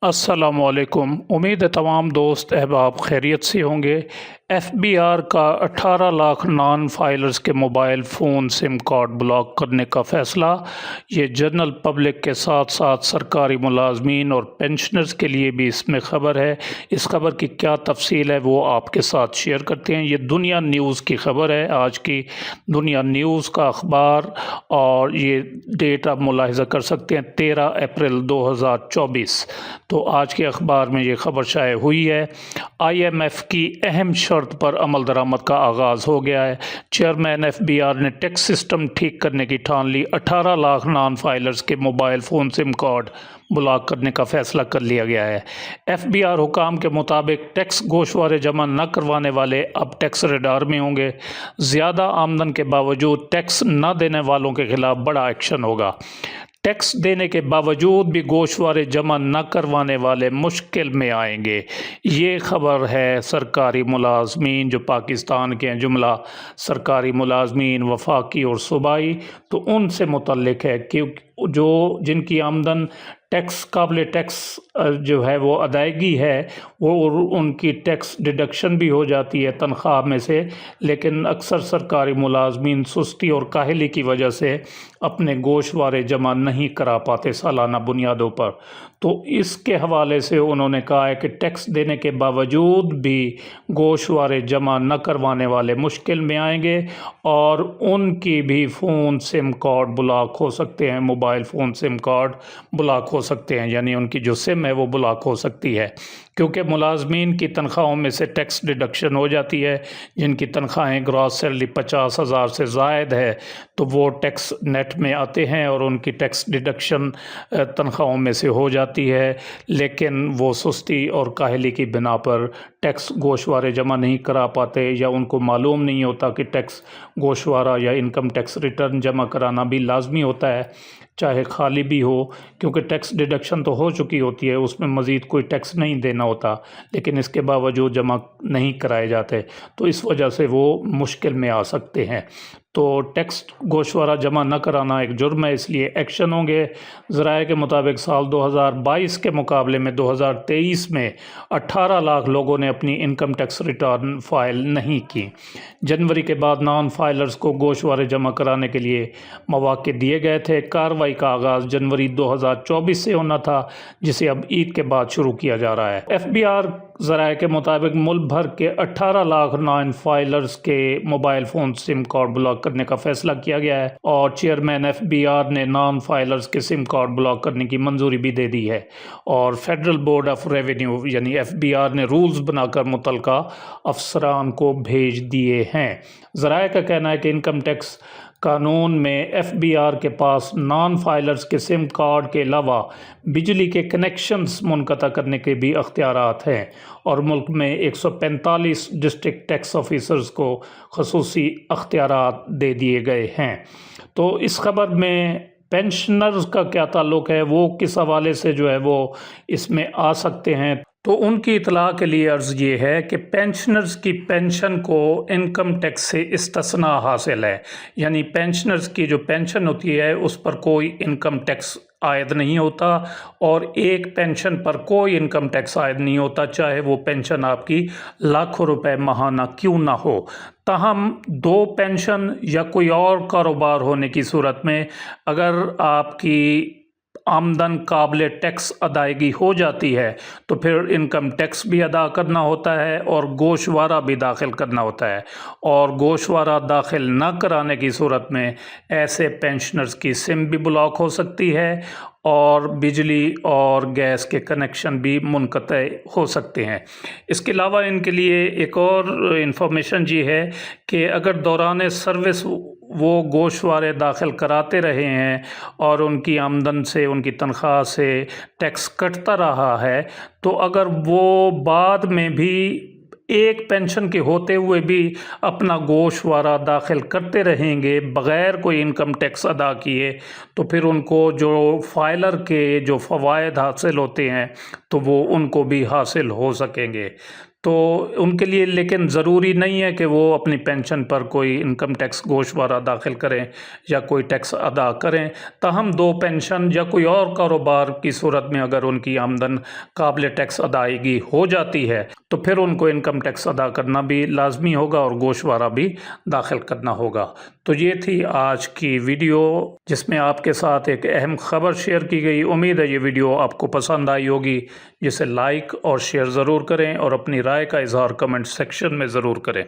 अस्सलाम वालेकुम। उम्मीद है तमाम दोस्त अहबाब खैरियत से होंगे। FBI का 18 लाख नॉन फाइलर्स के mobile phone SIM card block करने का फ़ैसला, ये जनरल पब्लिक के साथ साथ सरकारी मुलाजमीन और पेंशनर्स के लिए भी इसमें ख़बर है। इस ख़बर की क्या तफसील है वो आपके साथ शेयर करते हैं। ये दुनिया न्यूज़ की ख़बर है, आज की दुनिया न्यूज़ का अखबार, और ये डेट आप मुलाहिज़ा कर सकते हैं 13 अप्रैल 2024। तो आज के अखबार में ये ख़बर शाये हुई है। IMF की अहम शर्त पर अमल दरामद का आगाज़ हो गया है। चेयरमैन FBI ने टैक्स सिस्टम ठीक करने की ठान ली। 18 लाख नॉन फाइलर्स के mobile phone SIM card block करने का फ़ैसला कर लिया गया है। FBI हुकाम के मुताबिक टैक्स गोशवारे जमा न करवाने वाले अब टैक्स रडार में होंगे। ज़्यादा आमदन के बावजूद टैक्स न देने वालों के खिलाफ बड़ा एक्शन होगा। टैक्स देने के बावजूद भी गोशवारे जमा न करवाने वाले मुश्किल में आएंगे। ये ख़बर है सरकारी मुलाजमीन जो पाकिस्तान के हैं, जुमला सरकारी मुलाजमीन वफाकी और सूबाई, तो उनसे मुतल्लिक है कि जो जिनकी आमदन टैक्स काबिल टैक्स जो है वो अदायगी है, वो उनकी टैक्स डिडक्शन भी हो जाती है तनख्वाह में से, लेकिन अक्सर सरकारी मुलाजमीन सुस्ती और काहली की वजह से अपने गोशवारे जमा नहीं करा पाते सालाना बुनियादों पर। तो इसके हवाले से उन्होंने कहा है कि टैक्स देने के बावजूद भी गोशवारे जमा न करवाने वाले मुश्किल में आएंगे और उनकी भी फ़ोन सिम कार्ड ब्लॉक हो सकते हैं, mobile phone SIM card block हो सकते हैं, यानी उनकी जो सिम है वो ब्लॉक हो सकती है, क्योंकि मुलाजमीन की तनख्वाहों में से टैक्स डिडक्शन हो जाती है। जिनकी तनख्वाहें ग्रॉस सैलरी 50,000 से ज़ायद है तो वो टैक्स नेट में आते हैं और उनकी टैक्स डिडक्शन तनख्वाहों में से हो जाती है, लेकिन वो सुस्ती और काहली की बिना पर टैक्स गोशवारे जमा नहीं करा पाते, या उनको मालूम नहीं होता कि टैक्स गोशवारा या इनकम टैक्स रिटर्न जमा कराना भी लाजमी होता है, चाहे खाली भी हो, क्योंकि टैक्स डिडक्शन तो हो चुकी होती है, उसमें मज़ीद कोई टैक्स नहीं देना होता, लेकिन इसके बावजूद जमा नहीं कराए जाते, तो इस वजह से वो मुश्किल में आ सकते हैं। तो टैक्स गोशवारा जमा न कराना एक जुर्म है, इसलिए एक्शन होंगे। ज़राए के मुताबिक साल 2022 के मुकाबले में 2023 में 18 लाख लोगों ने अपनी इनकम टैक्स रिटर्न फाइल नहीं की। जनवरी के बाद नॉन फाइलर्स को गोशवारे जमा कराने के लिए मौक़े दिए गए थे। कार्रवाई का आगाज़ जनवरी 2024 से होना था, जिसे अब ईद के बाद शुरू किया जा रहा है। FBI ज़राए के मुताबिक मुल्क भर के 18 लाख नॉन फाइलर्स के mobile phone SIM card block करने का फैसला किया गया है, और चेयरमैन FBI ने नॉन फाइलर्स के सिम कार्ड ब्लॉक करने की मंजूरी भी दे दी है। और फेडरल बोर्ड ऑफ रेवेन्यू यानी FBI ने रूल्स बनाकर मुतलका अफसरान को भेज दिए हैं। ज़राए का कहना है कि इनकम टैक्स कानून में FBI के पास नॉन फाइलर्स के सिम कार्ड के अलावा बिजली के कनेक्शंस मुनक़ता करने के भी अख्तियारात हैं, और मुल्क में 145 डिस्ट्रिक्ट टैक्स ऑफिसर्स को ख़ुसूसी अख्तियारात दे दिए गए हैं। तो इस ख़बर में पेंशनर्स का क्या ताल्लुक़ है, वो किस हवाले से जो है वो इसमें आ सकते हैं, तो उनकी इतला के लिए अर्ज़ ये है कि पेंशनर्स की पेंशन को इनकम टैक्स से इस्तिस्ना हासिल है, यानी पेंशनर्स की जो पेंशन होती है उस पर कोई इनकम टैक्स आयद नहीं होता, और एक पेंशन पर कोई इनकम टैक्स आयद नहीं होता, चाहे वो पेंशन आपकी लाखों रुपए माहाना क्यों ना हो। ताहम दो पेंशन या कोई और कारोबार होने की सूरत में अगर आपकी आमदन काबिल टैक्स अदायगी हो जाती है तो फिर इनकम टैक्स भी अदा करना होता है और गोशवारा भी दाखिल करना होता है, और गोशवारा दाखिल न कराने की सूरत में ऐसे पेंशनर्स की सिम भी ब्लॉक हो सकती है और बिजली और गैस के कनेक्शन भी मुनक़ते हो सकते हैं। इसके अलावा इनके लिए एक और इन्फॉर्मेशन ये है कि अगर दौरान सर्विस वो गोशवारे दाखिल कराते रहे हैं और उनकी आमदन से, उनकी तनख्वाह से टैक्स कटता रहा है, तो अगर वो बाद में भी एक पेंशन के होते हुए भी अपना गोशवारा दाखिल करते रहेंगे बग़ैर कोई इनकम टैक्स अदा किए, तो फिर उनको जो फाइलर के जो फ़वाइद हासिल होते हैं तो वो उनको भी हासिल हो सकेंगे। تو ان کے لیے لیکن ضروری نہیں ہے کہ وہ اپنی پینشن پر کوئی انکم ٹیکس گوشوارہ داخل کریں یا کوئی ٹیکس ادا کریں، تاہم 2 پینشن یا کوئی اور کاروبار کی صورت میں اگر ان کی آمدن قابل ٹیکس ادائیگی ہو جاتی ہے تو پھر ان کو انکم ٹیکس ادا کرنا بھی لازمی ہوگا اور گوشوارہ بھی داخل کرنا ہوگا۔ تو یہ تھی آج کی ویڈیو جس میں آپ کے ساتھ ایک اہم خبر شیئر کی گئی۔ امید ہے یہ ویڈیو آپ کو پسند آئی ہوگی، جسے لائک اور شیئر ضرور کریں اور اپنی رائے کا اظہار کمنٹ سیکشن میں ضرور کریں۔